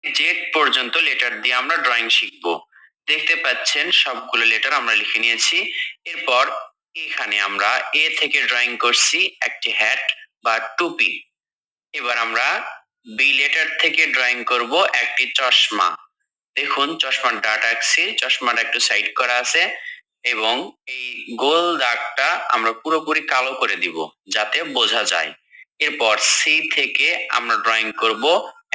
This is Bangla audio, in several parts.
জেড পর্যন্ত লেটার দিয়ে আমরা ড্রয়িং শিখব। দেখতে পাচ্ছেন সবগুলো লেটার আমরা লিখে নিয়েছি। এরপর এখানে আমরা এ থেকে ড্রয়িং করছি একটি হ্যাট বা টুপি। এবার আমরা বি লেটার থেকে ড্রয়িং করব একটি চশমা। দেখুন চশমার ডাট আঁকছি, চশমাটা একটু সাইড করা আছে এবং এই গোল দাগটা আমরা পুরোপুরি কালো করে দিব যাতে বোঝা যায়। এরপর সি থেকে আমরা ড্রয়িং করব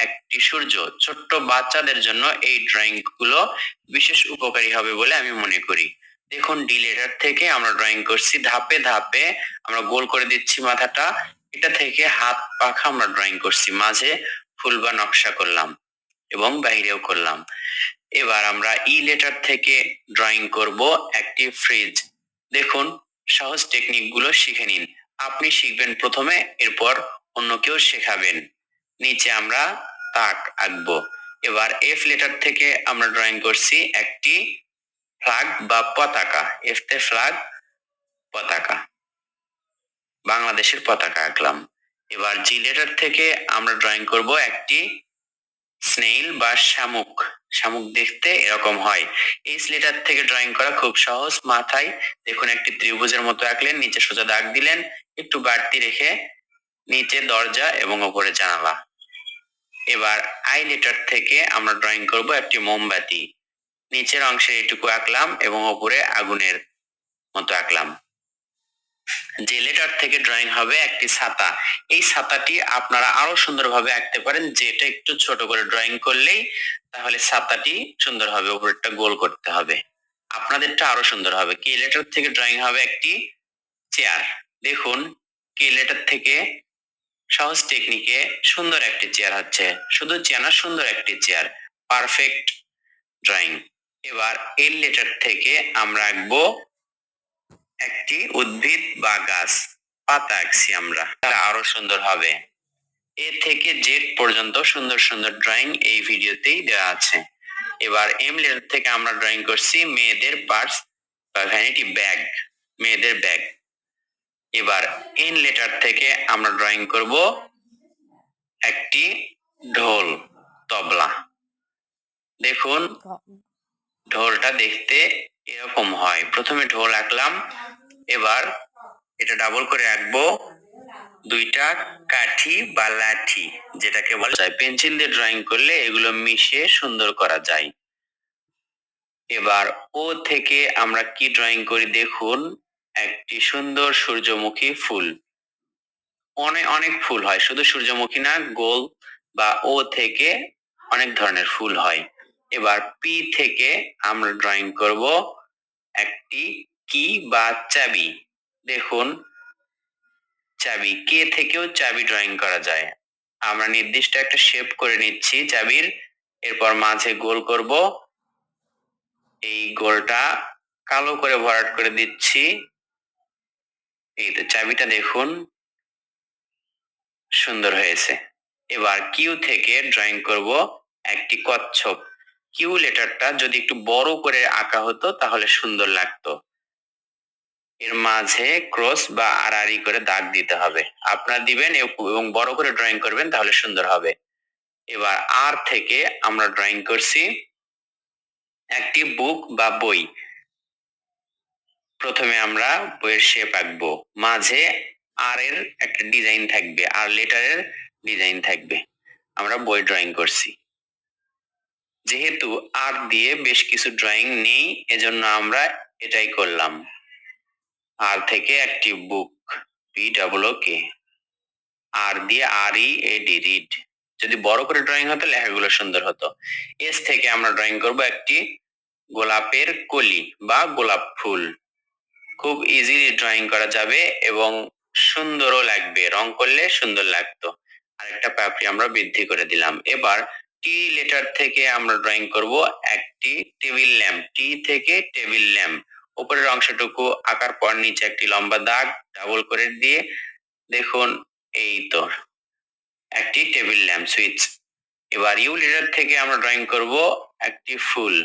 একটি সূর্য। ছোট্ট বাচ্চাদের জন্য এই ড্রয়িং গুলো বিশেষ উপকারী হবে বলে আমি মনে করি। দেখুন ডি লেটার থেকে আমরা ড্রয়িং করছি ধাপে ধাপে, আমরা গোল করে দিচ্ছি মাথাটা। এটা থেকে হাত পাখা আমরা ড্রয়িং করছি, মাঝে ফুল বা নকশা করলাম এবং বাইরেও করলাম। এবার আমরা ই লেটার থেকে ড্রয়িং করব একটি ফ্রিজ। দেখুন সহজ টেকনিক গুলো শিখে নিন। আপনি শিখবেন প্রথমে, এরপর অন্য কেউ শেখাবেন। নিচে আমরা তাক আঁকবো। এবার এফ লেটার থেকে আমরা ড্রয়িং করছি একটি ফ্ল্যাগ বা পতাকা। এফ তে ফ্ল্যাগ, পতাকা, বাংলাদেশের পতাকা আঁকলাম। এবার জি লেটার থেকে আমরা ড্রয়িং করব একটি স্নেইল বা শামুক। শামুক দেখতে এরকম হয়। এই লেটার থেকে ড্রয়িং করা খুব সহজ। মাথায় দেখুন একটি ত্রিভুজের মতো আঁকলেন, নিচে সোজা দাগ দিলেন, একটু বাড়তি রেখে নিচে দরজা এবং উপরে জানালা। এবার আই লেটার থেকে আমরা ড্রয়িং করব একটি মোমবাতি। নিচের অংশে এটুকু আঁকলাম এবং উপরে আগুনের মতো আঁকলাম। যে লেটার থেকে ড্রয়িং হবে একটি ছাতা। এই ছাতাটি আপনারা আরো সুন্দরভাবে আঁকতে পারেন, যেটা একটু ছোট করে ড্রয়িং করলেই তাহলে ছাতাটি সুন্দর হবে, উপরেরটা গোল করতে হবে। আপনাদেরটা আরো সুন্দর হবে। কে লেটার থেকে ড্রয়িং হবে একটি চেয়ার। দেখুন কে লেটার থেকে সহজ টেকনিকে সুন্দর একটি চেয়ার হচ্ছে, শুধু চেয়ার না, সুন্দর একটি চেয়ার, পারফেক্ট ড্রয়িং। এবার এল লেটার থেকে আমরা আঁকবো একটি উদ্ভিদ বা গাছ, পাতা আঁকছি আমরা, তা আরো সুন্দর হবে। এ থেকে জেড পর্যন্ত সুন্দর সুন্দর ড্রয়িং এই ভিডিওতেই দেওয়া আছে। এবার এম লেটার থেকে আমরা ড্রয়িং করছি মেয়েদের পার্স বা ভ্যানিটি ব্যাগ, মেয়েদের ব্যাগ। এবার এন লেটার থেকে আমরা ড্রয়িং করব একটি ঢোল, তবলা। দেখুন ঢোলটা দেখতে এরকম হয়। প্রথমে ঢোল আঁকলাম, এবার এটা ডাবল করে আঁকবো দুইটা কাঠি বা লাঠি, যেটাকে বলা যায় পেন্সিল দিয়ে ড্রয়িং করলে এগুলো মিশিয়ে সুন্দর করা যায়। এবার ও থেকে আমরা কি ড্রয়িং করি দেখুন, একটি সুন্দর সূর্যমুখী ফুল। অনেক অনেক ফুল হয়, শুধু সূর্যমুখী না, গোল বা ও থেকে অনেক ধরনের ফুল হয়। এবার পি থেকে আমরা ড্রয়িং করব একটি কি বা চাবি। দেখুন চাবি, কে থেকেও চাবি ড্রয়িং করা যায়। আমরা নির্দিষ্ট একটা শেপ করে নিচ্ছি চাবির, এরপর মাঝে গোল করব। এই গোলটা কালো করে ভরাট করে দিচ্ছি। এই তো চাবিটা দেখুন সুন্দর হয়েছে। এবার কিউ থেকে ড্রয়িং করব একটি কচ্ছপ। কিউ লেটারটা যদি একটু বড় করে আঁকা হতো তাহলে সুন্দর লাগতো। এর মাঝে ক্রস বা আড়াআড়ি করে দাগ দিতে হবে, আপনারা দিবেন এবং বড় করে ড্রয়িং করবেন তাহলে সুন্দর হবে। এবার আর থেকে আমরা ড্রয়িং করছি একটি বুক বা বই। প্রথমে আমরা বইয়ের শেপ আঁকবো, মাঝে আর এর একটা ডিজাইন থাকবে, আর লেটারের ডিজাইন থাকবে। আমরা বই ড্রয়িং করছি। যেহেতু আর দিয়ে বেশ কিছু ড্রয়িং নেই, এজন্য আমরা এটাই করলাম। আর থেকে একটি বুক, বি ডাবল ও কে, আর দিয়ে আর ই এ ডি, রিড। যদি বড় করে ড্রয়িং হতো লেখাগুলো সুন্দর হতো। এস থেকে আমরা ড্রয়িং করব একটি গোলাপের কলি বা গোলাপ ফুল। খুব ইজিলি ড্রয়িং করা যাবে এবং সুন্দরও লাগবে, রং করলে সুন্দর লাগতো। আরেকটা পাপড়ি আমরা বৃদ্ধি করে দিলাম। এবার টি লেটার থেকে আমরা ড্রয়িং করব একটি টেবিল ল্যাম্প। টি থেকে টেবিল ল্যাম্প, উপরের অংশটুকু আঁকার পর নিচে একটি লম্বা দাগ ডাবল করে দিয়ে দেখুন এই তো একটি টেবিল ল্যাম্প সুইচ। এবার ইউ লেটার থেকে আমরা ড্রয়িং করব একটি ফুল।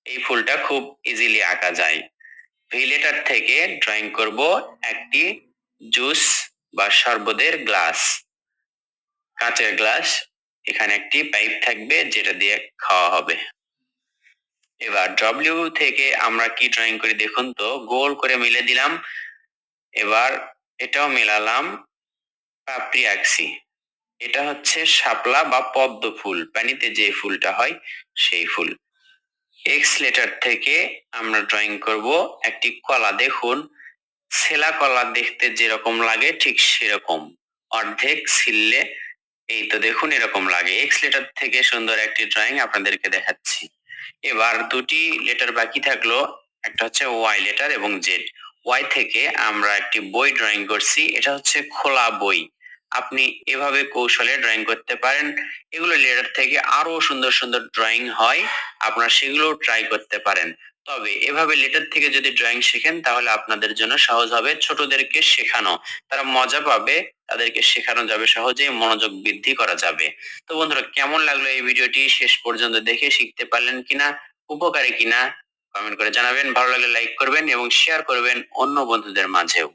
এই ফুলটা খুব ইজিলি আঁকা যায়। ভি লেটার থেকে ড্রয়িং করব একটি জুস বা শরবতের গ্লাস, কাঁচের গ্লাস। এখানে একটি পাইপ থাকবে যেটা দিয়ে খাওয়া হবে। এবার ডব্লিউ থেকে আমরা কি ড্রয়িং করি দেখুন তো, গোল করে মিলে দিলাম। এবার এটাও মেলালাম, পাপড়ি আঁকছি। এটা হচ্ছে শাপলা বা পদ্ম ফুল, পানিতে যে ফুলটা হয় সেই ফুল। এক্স লেটার থেকে আমরা ড্রয়িং করব একটি কলা। দেখুন ছেলা কলা দেখতে যেরকম লাগে ঠিক সেরকম, অর্ধেক ছিললে এই তো দেখুন এরকম লাগে। এক্স লেটার থেকে সুন্দর একটি ড্রয়িং আপনাদেরকে দেখাচ্ছি। এবার দুটি লেটার বাকি থাকলো, একটা হচ্ছে ওয়াই লেটার এবং জেড। ওয়াই থেকে আমরা একটি বই ড্রয়িং করছি, এটা হচ্ছে খোলা বই। আপনি এভাবে কৌশলে ড্রয়িং করতে পারেন। এগুলো লেটার থেকে আরো সুন্দর সুন্দর ড্রয়িং হয়, আপনারা সেগুলো ট্রাই করতে পারেন। তবে এভাবে লেটার থেকে যদি ড্রয়িং শেখেন তাহলে আপনাদের জন্য সহজ হবে, ছোটদেরকে শেখানো, তারা মজা পাবে, তাদেরকে শেখানো যাবে সহজেই, মনোযোগ বৃদ্ধি করা যাবে। তো বন্ধুরা কেমন লাগলো এই ভিডিওটি, শেষ পর্যন্ত দেখে শিখতে পারলেন কিনা, উপকারী কিনা কমেন্ট করে জানাবেন। ভালো লাগলে লাইক করবেন এবং শেয়ার করবেন অন্য বন্ধুদের মাঝেও।